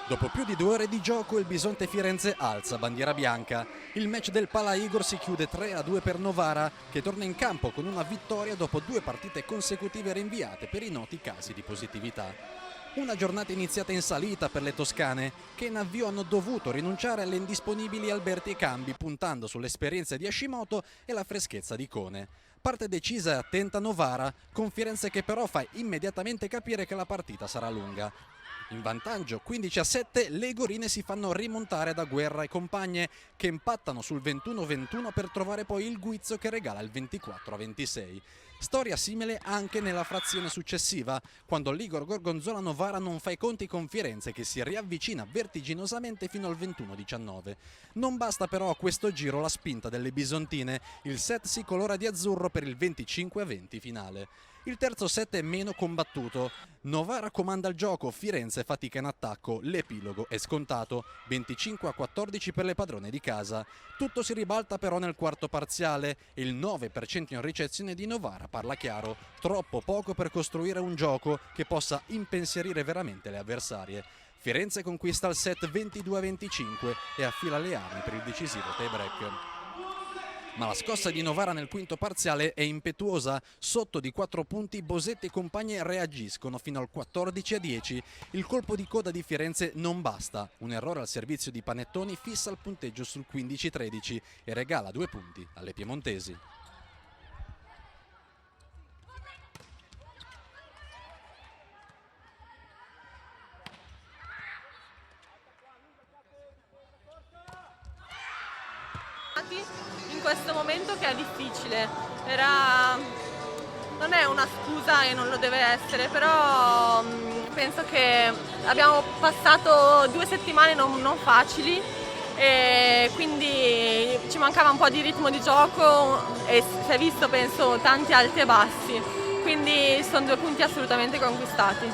Dopo più di 2 ore di gioco il Bisonte Firenze alza bandiera bianca. Il match del Pala Igor si chiude 3-2 per Novara, che torna in campo con una vittoria dopo 2 partite consecutive rinviate per i noti casi di positività. Una giornata iniziata in salita per le toscane, che in avvio hanno dovuto rinunciare alle indisponibili Alberti e Cambi, puntando sull'esperienza di Hashimoto e la freschezza di Cone. Parte decisa e attenta Novara, con Firenze che però fa immediatamente capire che la partita sarà lunga. In vantaggio 15-7 le Gorine si fanno rimontare da Guerra e compagne, che impattano sul 21-21 per trovare poi il guizzo che regala il 24-26. Storia simile anche nella frazione successiva, quando l'Igor Gorgonzola Novara non fa i conti con Firenze, che si riavvicina vertiginosamente fino al 21-19. Non basta però a questo giro la spinta delle bisontine, il set si colora di azzurro per il 25-20 finale. Il terzo set è meno combattuto. Novara comanda il gioco, Firenze fatica in attacco, l'epilogo è scontato, 25-14 per le padrone di casa. Tutto si ribalta però nel quarto parziale e il 9% in ricezione di Novara parla chiaro, troppo poco per costruire un gioco che possa impensierire veramente le avversarie. Firenze conquista il set 22-25 e affila le armi per il decisivo tie break. Ma la scossa di Novara nel quinto parziale è impetuosa, sotto di 4 punti Bosetti e compagni reagiscono fino al 14-10. Il colpo di coda di Firenze non basta, un errore al servizio di Panettoni fissa il punteggio sul 15-13 e regala 2 punti alle piemontesi. In questo momento che è difficile, non è una scusa e non lo deve essere, però penso che abbiamo passato 2 settimane non facili e quindi ci mancava un po' di ritmo di gioco e si è visto penso tanti alti e bassi, quindi sono 2 punti assolutamente conquistati.